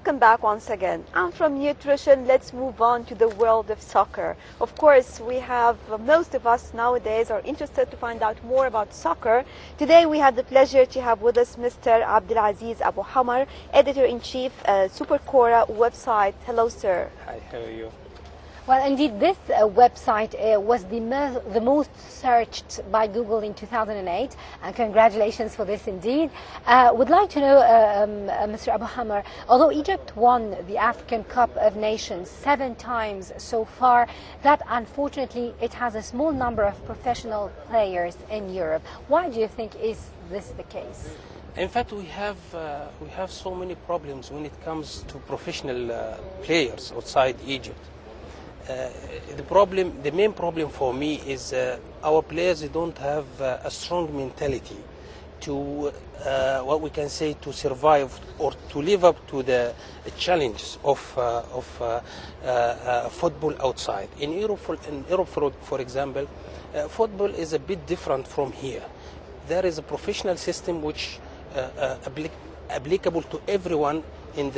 welcome back once again. And from nutrition, let's move on to the world of soccer. Of course, we have, most of us nowadays are interested to find out more about soccer. Today we have the pleasure to have with us Mr. Abdulaziz Abu Hamar, Editor-in-Chief, Superkora website. Hello, sir. Hi, how are you? Well, indeed, this website was the most searched by Google in 2008, and congratulations for this indeed. Would like to know, Mr. Abu Hamar, although Egypt won the African Cup of Nations 7 times so far, that unfortunately it has a small number of professional players in Europe. Why do you think is this the case? In fact, we have so many problems when it comes to professional players outside Egypt. The main problem for me is our players don't have a strong mentality to what we can say to survive or to live up to the challenges of football outside. In Europe, for example, football is a bit different from here. There is a professional system which applicable to everyone in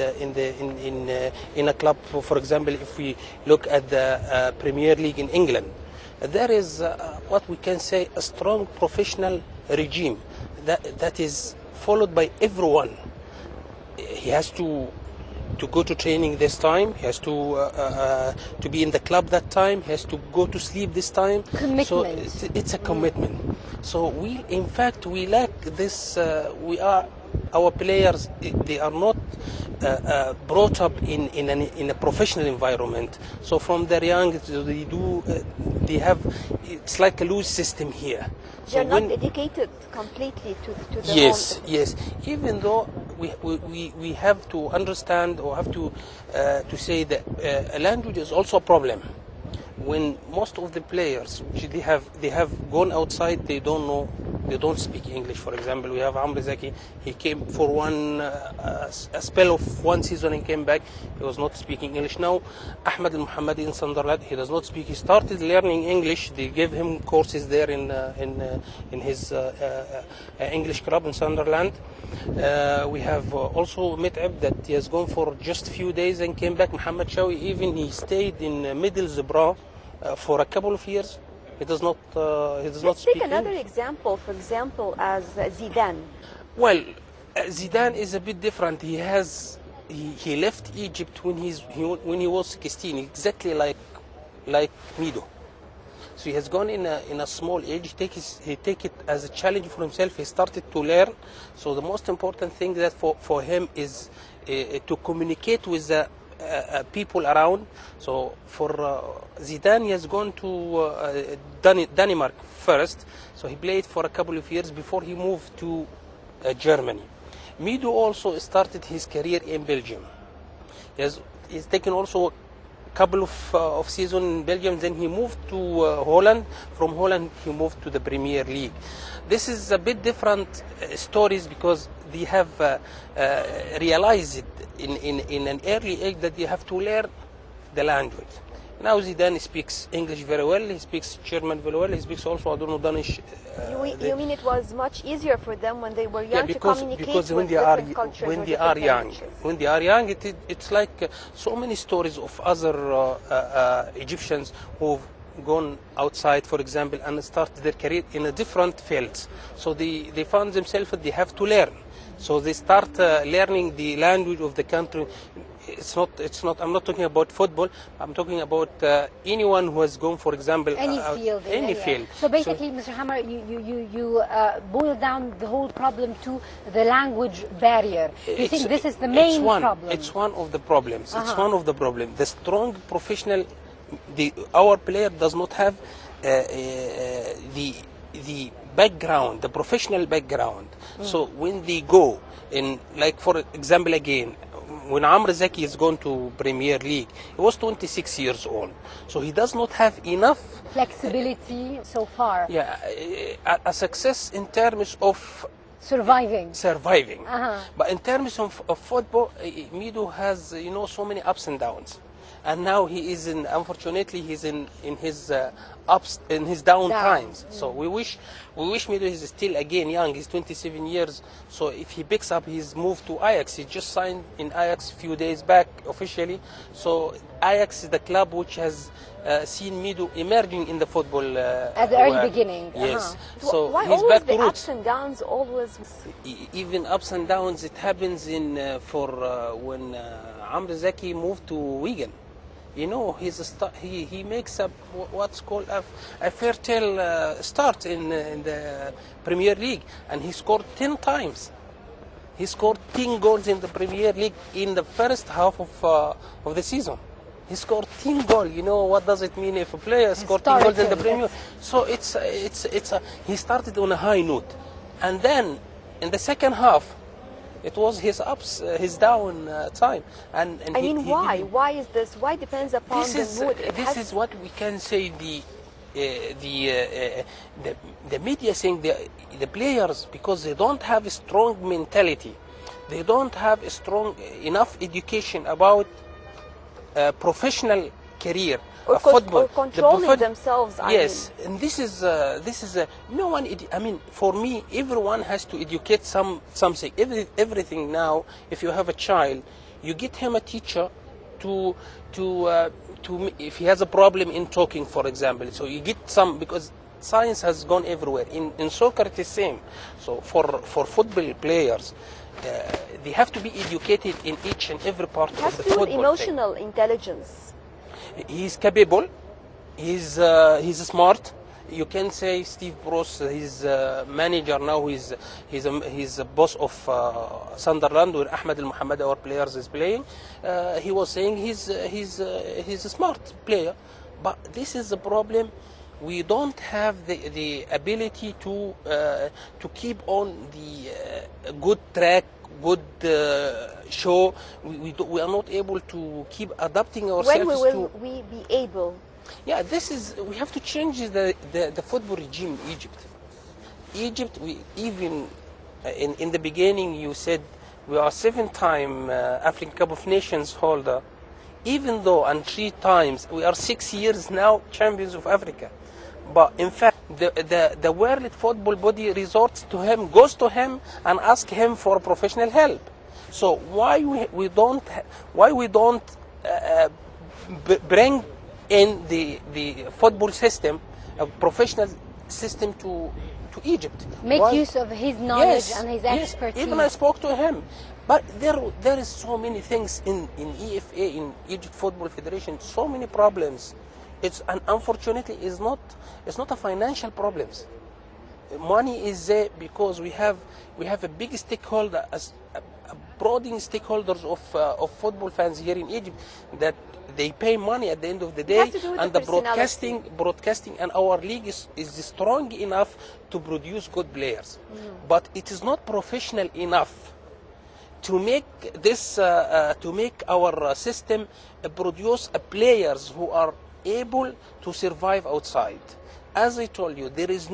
a club. For example, if we look at the Premier League in England, there is what we can say a strong professional regime that is followed by everyone. He has to go to training this time. He has to be in the club that time. He has to go to sleep this time. Commitment. So it's a commitment. So in fact we lack this. Our players, they are not brought up in a professional environment. So from their young, they have, it's like a loose system here. They're not dedicated completely to the Yes, yes. Even though we have to understand or have to say that language is also a problem. When most of the players, they have gone outside, they don't speak English. For example, we have Amr Zaki. He came for a spell of 1 season and came back. He was not speaking English. Now, Ahmed Al Muhammadi in Sunderland, he does not speak. He started learning English. They gave him courses there in his English club in Sunderland. We have also Mit'ab that he has gone for just a few days and came back. Muhammad Shawi, even he stayed in Middlesbrough for a couple of years. He does not speak Let's take another example, for example, as Zidane. Well, Zidane is a bit different. He left Egypt when he was 16, exactly like Mido. So he has gone in a small age. He take it as a challenge for himself. He started to learn. So the most important thing that for him is to communicate with the people around. So for Zidane, he has gone to Denmark first. So he played for a couple of years before he moved to Germany. Mido also started his career in Belgium. He's taken also a couple of seasons in Belgium. Then he moved to Holland. From Holland, he moved to the Premier League. This is a bit different stories because they have realized it in an early age that you have to learn the language. Now Zidane speaks English very well. He speaks German very well. He speaks also, I don't know, Danish. You mean it was much easier for them when they were young to communicate because with different cultures? When they are young, it's like so many stories of other Egyptians who've gone outside, for example, and started their career in a different fields. So they found themselves that they have to learn. So they start learning the language of the country. It's not. I'm not talking about football. I'm talking about anyone who has gone, for example, any field. So basically, Mr. Hamar, you boil down the whole problem to the language barrier. You think this is the main problem? It's one of the problems. It's one of the problems. The strong professional, our player does not have the background, the professional background. So when they go in, like for example again, when Amr Zaki is gone to Premier League, he was 26 years old. So he does not have enough flexibility so far. Yeah, a success in terms of surviving. But in terms of football, Mido has so many ups and downs. and now he is in. Unfortunately, he's in his ups, in his down times. So we wish Mido is still again young. He's 27 years. So if he picks up his move to Ajax, he just signed in Ajax a few days back officially. So Ajax is the club which has seen Mido emerging in the football at the early beginning. Yes. So why he's always back to the roots. ups and downs? Always. Even ups and downs, it happens in when Amr Zaki moved to Wigan. You know, he makes up what's called a fertile start in the Premier League, and he scored 10 times. He scored 10 goals in the Premier League in the first half of the season. He scored 10 goals. You know what does it mean if a player scored 10 goals in the Premier? So he started on a high note, and then in the second half, it was his ups, his down time. And I mean, why? Why is this? Why depends upon the mood? This is what we can say. The media saying the players, because they don't have a strong mentality, they don't have a strong enough education about professional career. Football, or controlling themselves. Yes, and this is no one. I mean, for me, everyone has to educate something. Everything now. If you have a child, you get him a teacher to if he has a problem in talking, for example. So you get some, because science has gone everywhere. In soccer, it is the same. So for football players, they have to be educated in each and every part of the football. Emotional intelligence. He's capable. He's smart. You can say Steve Bruce, his manager now. He's a boss of Sunderland, where Ahmed Al Muhammad, our players, is playing. He was saying he's a smart player, but this is the problem. We don't have the ability to keep on the good track, good show. We are not able to keep adapting ourselves. When will we be able? Yeah, we have to change the football regime in Egypt. Egypt, even in the beginning, you said we are 7-time African Cup of Nations holder. Even though, and 3 times, we are 6 years now champions of Africa. But in fact, the World Football Body resorts to him, goes to him, and asks him for professional help. So why we don't bring in the football system, a professional system to Egypt? Make use of his knowledge and his expertise. Even I spoke to him. But there is so many things in EFA, in Egypt Football Federation, so many problems. And unfortunately, it's not a financial problems. Money is there because we have a big stakeholder, broadening stakeholders of football fans here in Egypt, that they pay money at the end of the day, and the broadcasting, and our league is strong enough to produce good players, but it is not professional enough to make this to make our system produce players who are able to survive outside. As I told you, there is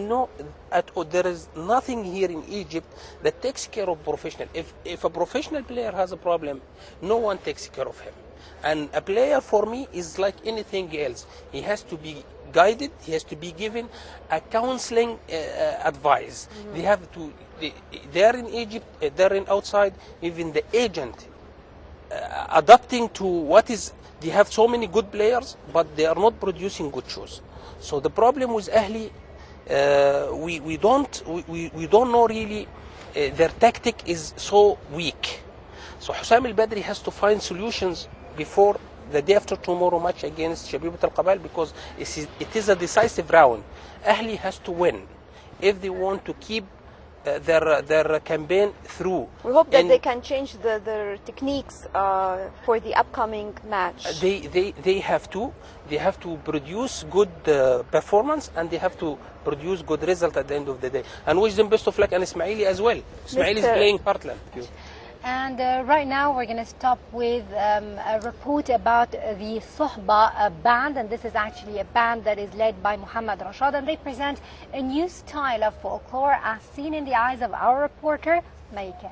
nothing here in Egypt that takes care of professional. If a professional player has a problem, no one takes care of him. And a player, for me, is like anything else. He has to be guided. He has to be given a counseling advice. They have to. They're in Egypt. They're in outside. Even the agent adapting to what is. They have so many good players, but they are not producing good shows. So the problem with Ahli, we don't know really. Their tactic is so weak. So Hussam Al Badri has to find solutions before the day after tomorrow match against Shabibat Al Qabal, because it is a decisive round. Ahli has to win if they want to keep their campaign through. We hope that they can change their techniques for the upcoming match. They have to produce good performance, and they have to produce good result at the end of the day. And wish them best of luck, and Ismaili as well. Ismaili is playing Heartland. And right now we're going to stop with a report about the Sohba band, and this is actually a band that is led by Muhammad Rashad, and they present a new style of folklore as seen in the eyes of our reporter, Maika.